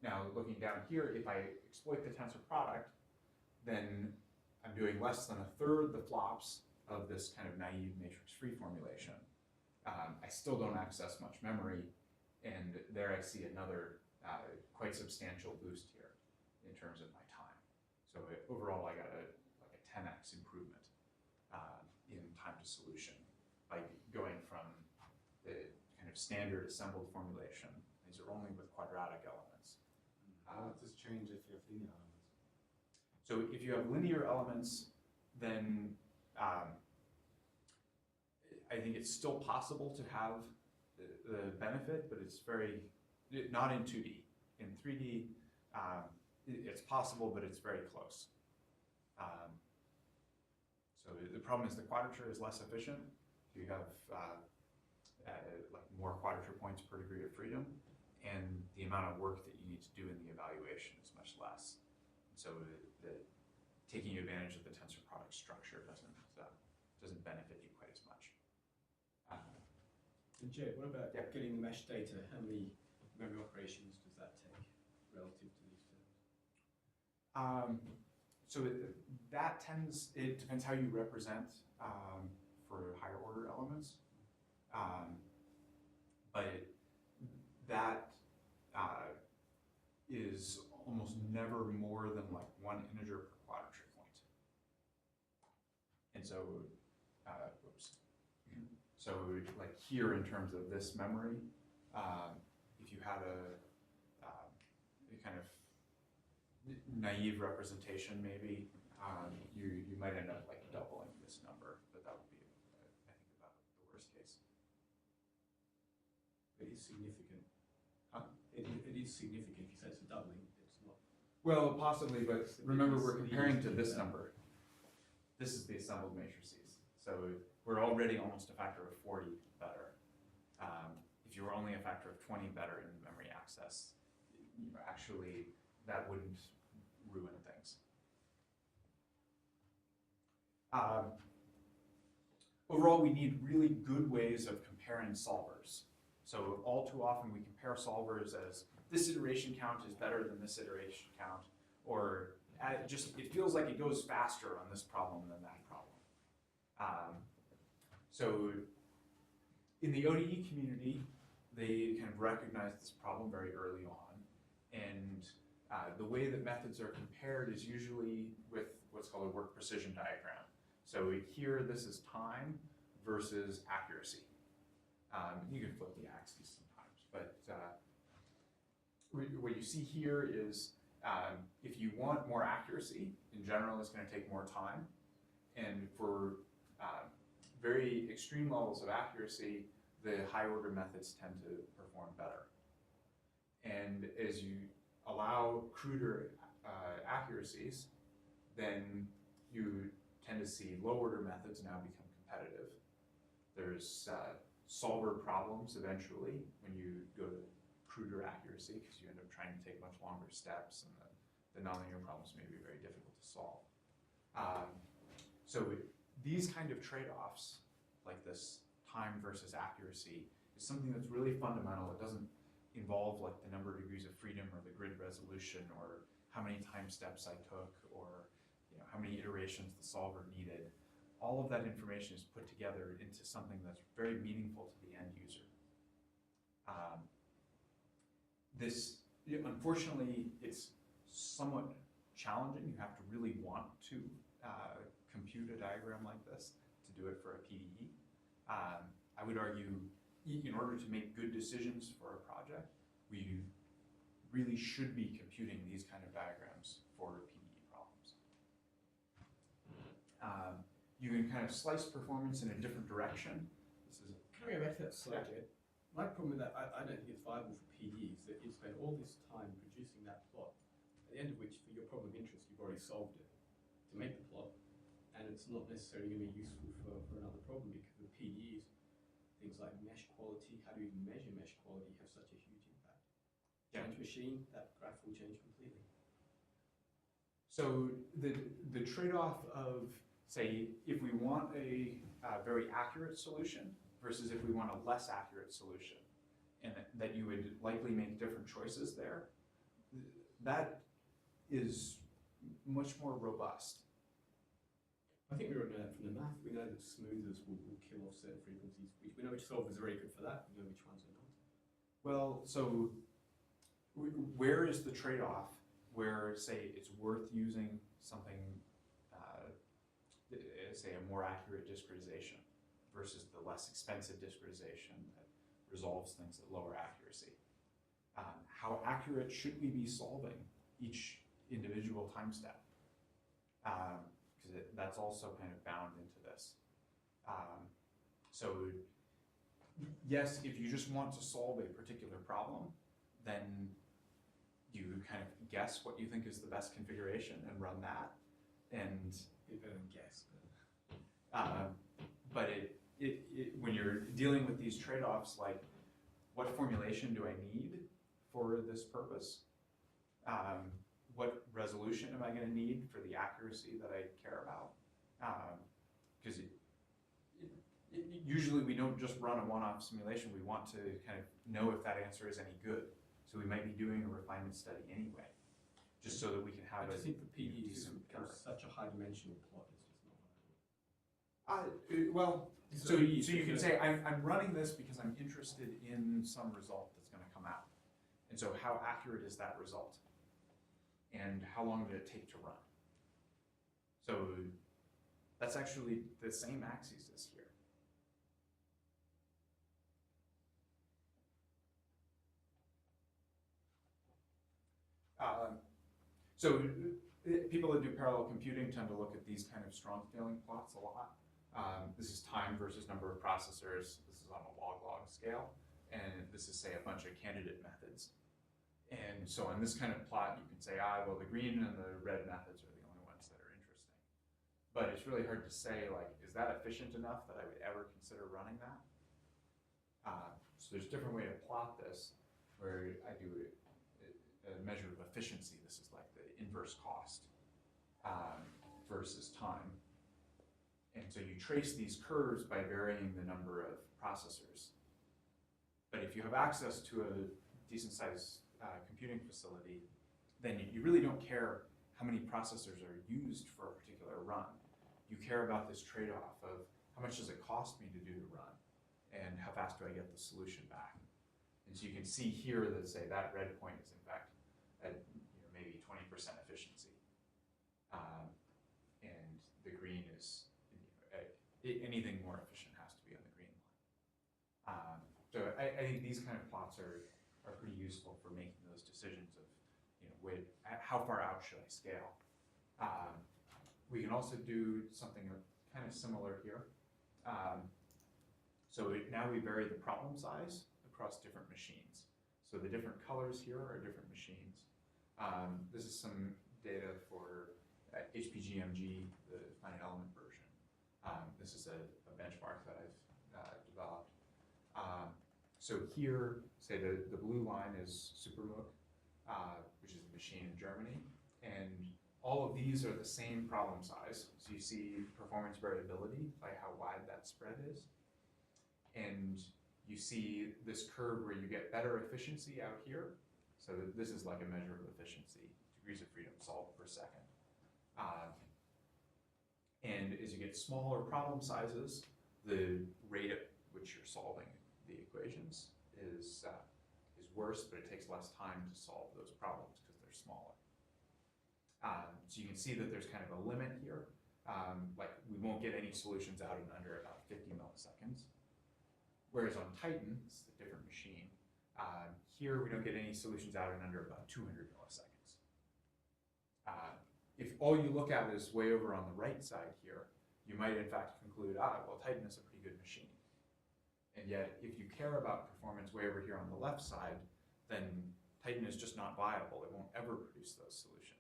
Now, looking down here, if I exploit the tensor product, then I'm doing less than 1/3 the flops of this kind of naive matrix-free formulation. I still don't access much memory, and there I see another quite substantial boost here in terms of my time. So overall, I got like a 10x improvement in time to solution by going from the kind of standard assembled formulation. These are only with quadratic elements. How does this change if you have linear elements? So if you have linear elements, then I think it's still possible to have the benefit, but it's not in 2D. In 3D, it's possible, but it's very close. So the problem is the quadrature is less efficient. You have like more quadrature points per degree of freedom, and the amount of work that you need to do in the evaluation is much less. So taking advantage of the tensor product structure doesn't benefit you quite as much. And Jed, what about getting the mesh data? How many memory operations does that take relative to these terms? So it depends how you represent for higher order elements. But that is almost never more than like 1 integer per quadrature point. And so, so like here in terms of this memory, if you had a kind of naive representation maybe, you might end up like doubling this number, but that would be, I think, about the worst case. It is significant. Huh? It is significant. If you say it's a doubling, it's not. Well, possibly, but remember we're comparing to this number. This is the assembled matrices. So we're already almost a factor of 40 better. If you were only a factor of 20 better in memory access, actually that wouldn't ruin things. Overall, we need really good ways of comparing solvers. So all too often we compare solvers as this iteration count is better than this iteration count, or it feels like it goes faster on this problem than that problem. So in the ODE community, they kind of recognize this problem very early on, and the way that methods are compared is usually with what's called a work precision diagram. So here, this is time versus accuracy. You can flip the axes sometimes, but what you see here is if you want more accuracy, in general, it's going to take more time. And for very extreme levels of accuracy, the high order methods tend to perform better. And as you allow cruder accuracies, then you tend to see low order methods now become competitive. There's solver problems eventually when you go to cruder accuracy, because you end up trying to take much longer steps, and the nonlinear problems may be very difficult to solve. So these kind of trade-offs, like this time versus accuracy, is something that's really fundamental. It doesn't involve like the number of degrees of freedom or the grid resolution or how many time steps I took or how many iterations the solver needed. All of that information is put together into something that's very meaningful to the end user. Unfortunately, it's somewhat challenging. You have to really want to compute a diagram like this to do it for a PDE. I would argue, in order to make good decisions for a project, we really should be computing these kind of diagrams for PDE problems. You can kind of slice performance in a different direction. This is Can I go back to that slide, Jed? My problem with that, I don't think it's viable for PDEs, that you spend all this time producing that plot, at the end of which, for your problem of interest, you've already solved it to make the plot, and it's not necessarily going to be useful for another problem, because with PDEs, things like mesh quality, how do you even measure mesh quality, have such a huge impact. Change machine, that graph will change completely. So the trade-off of, say, if we want a a very accurate solution versus if we want a less accurate solution, and that you would likely make different choices there, that is much more robust. I think we already know that from the math. We know that smoothers will kill off certain frequencies. We know which solvers are very good for that. We know which ones are not. Well, so where is the trade-off where, say, it's worth using something, say, a more accurate discretization versus the less expensive discretization that resolves things at lower accuracy? How accurate should we be solving each individual time step? Because that's also kind of bound into this. So yes, if you just want to solve a particular problem, then you kind of guess what you think is the best configuration and run that. And It's better than guess. but when you're dealing with these trade-offs, like what formulation do I need for this purpose? What resolution am I going to need for the accuracy that I care about? Because usually we don't just run a one-off simulation. We want to kind of know if that answer is any good. So we might be doing a refinement study anyway, just so that we can have I a just think the PE is decent curve. such a high-dimensional plot. It's just not Well, So so you you can could- say, I'm running this because I'm interested in some result that's going to come out. And so how accurate is that result? And how long did it take to run? So that's actually the same axes as here. People that do parallel computing tend to look at these kind of strong scaling plots a lot. This is time versus number of processors. This is on a log-log scale. And this is, say, a bunch of candidate methods. And so on this kind of plot, you can say, well, the green and the red methods are the only ones that are interesting. But it's really hard to say, like, is that efficient enough that I would ever consider running that? So there's a different way to plot this, where I do a measure of efficiency. This is like the inverse cost versus time. And so you trace these curves by varying the number of processors. But if you have access to a decent sized computing facility, then you really don't care how many processors are used for a particular run. You care about this trade-off of how much does it cost me to do the run, and how fast do I get the solution back. And so you can see here that, say, that red point is in fact at maybe 20% efficiency, and the green is anything more efficient has to be on the green line. So I think these kind of plots are pretty useful for making those decisions of, how far out should I scale. We can also do something kind of similar here. Now we vary the problem size across different machines. So the different colors here are different machines. This is some data for HPGMG, the finite element version. This is a benchmark that I've developed. So here, say the blue line is Supermook, which is a machine in Germany. And all of these are the same problem size. So you see performance variability by how wide that spread is. And you see this curve where you get better efficiency out here. So this is like a measure of efficiency, degrees of freedom solved per second. And as you get smaller problem sizes, the rate at which you're solving the equations is worse, but it takes less time to solve those problems because they're smaller. So you can see that there's kind of a limit here. Like we won't get any solutions out in under about 50 milliseconds. Whereas on Titan, it's a different machine. Here we don't get any solutions out in under about 200 milliseconds. If all you look at is way over on the right side here, you might in fact conclude, well, Titan is a pretty good machine. And yet, if you care about performance way over here on the left side, then Titan is just not viable. It won't ever produce those solutions.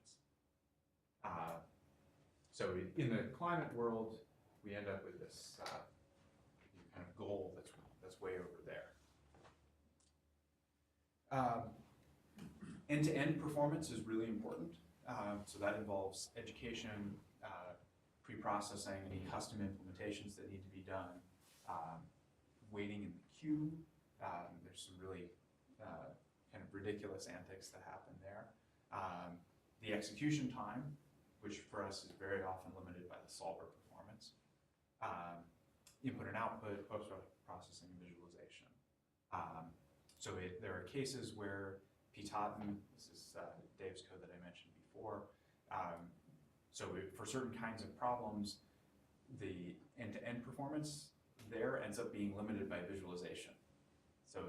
So in the climate world, we end up with this kind of goal that's way over there. End-to-end performance is really important. So that involves education, pre-processing, any custom implementations that need to be done, waiting in the queue. There's some really kind of ridiculous antics that happen there. The execution time, which for us is very often limited by the solver performance. Input and output, post-processing and visualization. There are cases where Ptoten, this is Dave's code that I mentioned before, for certain kinds of problems, the end-to-end performance there ends up being limited by visualization. So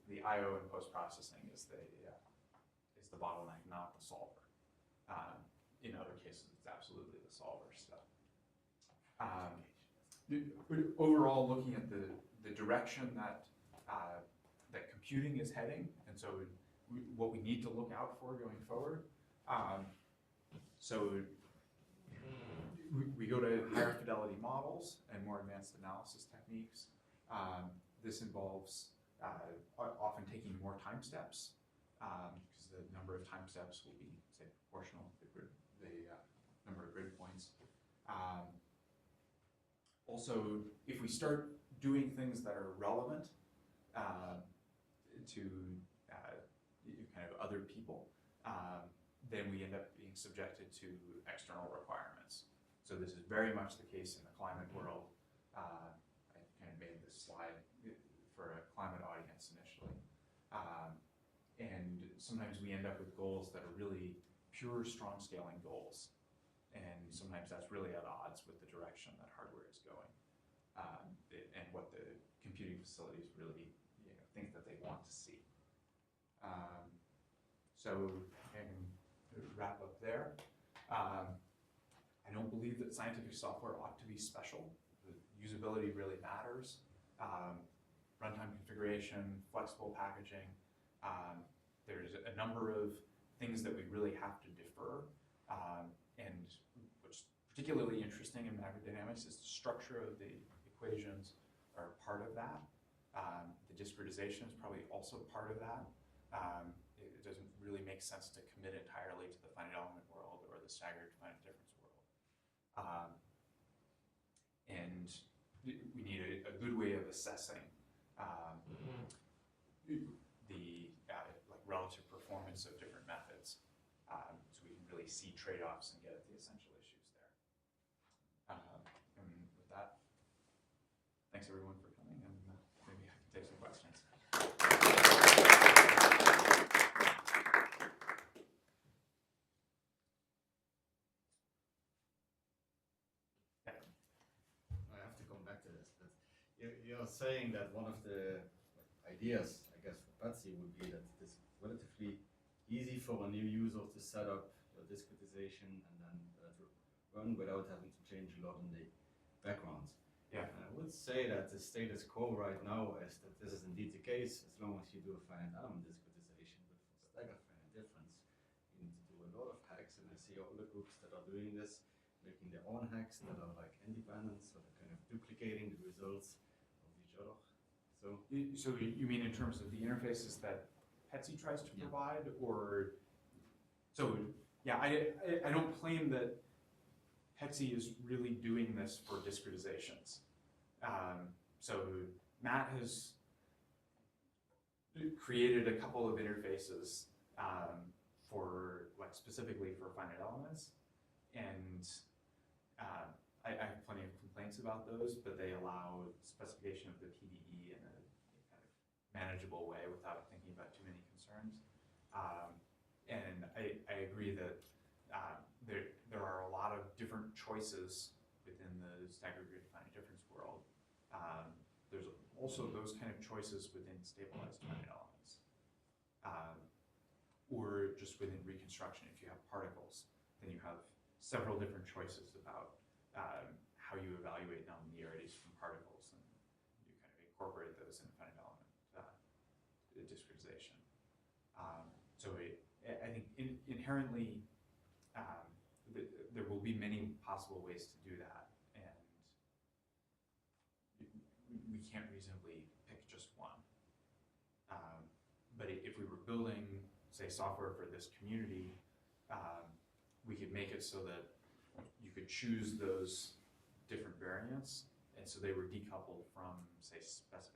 the I/O and post-processing is the bottleneck, not the solver. In other cases, it's absolutely the solver stuff. Overall, looking at the direction that that computing is heading, and so what we need to look out for going forward. We go to higher fidelity models and more advanced analysis techniques. This involves often taking more time steps, because the number of time steps will be, say, proportional to the number of grid points. Also, if we start doing things that are relevant to kind of other people, then we end up being subjected to external requirements. So this is very much the case in the climate world. I kind of made this slide for a climate audience initially. And sometimes we end up with goals that are really pure strong scaling goals. And sometimes that's really at odds with the direction that hardware is going, and what the computing facilities really think that they want to see. So I can wrap up there. I don't believe that scientific software ought to be special. The usability really matters. Runtime configuration, flexible packaging. There's a number of things that we really have to defer. And what's particularly interesting in macrodynamics is the structure of the equations are part of that. The discretization is probably also part of that. It doesn't really make sense to commit entirely to the finite element world or the staggered finite difference world. And we need a good way of assessing the relative performance of different methods, so we can really see trade-offs and get at the essential issues there. And with that, thanks everyone for coming, and maybe I can take some questions. I have to come back to this, but you're saying that one of the ideas, I guess, for Patsy would be that it's relatively easy for a new user to set up your discretization and then to run without having to change a lot in the background. Yeah. I would say that the status quo right now is that this is indeed the case as long as you do a finite element discretization, but for staggered finite difference, you need to do a lot of hacks, and I see all the groups that are doing this, making their own hacks that are like independent, so they're kind of duplicating the results of each other. So you mean in terms of the interfaces that Petsy tries to provide, or yeah, I don't claim that Petsy is really doing this for discretizations. So Matt has created a couple of interfaces for specifically for finite elements, and I have plenty of complaints about those, but they allow specification of the PDE in a kind of manageable way without thinking about too many concerns. And I agree that there are a lot of different choices within the staggered grid finite difference world. There's also those kind of choices within stabilized finite elements. Or just within reconstruction, if you have particles, then you have several different choices about how you evaluate nonlinearities from particles, and you kind of incorporate those in finite element discretization. I think inherently there will be many possible ways to do that, and we can't reasonably pick just one. But if we were building, say, software for this community, we could make it so that you could choose those different variants, and so they were decoupled from, say, specifications.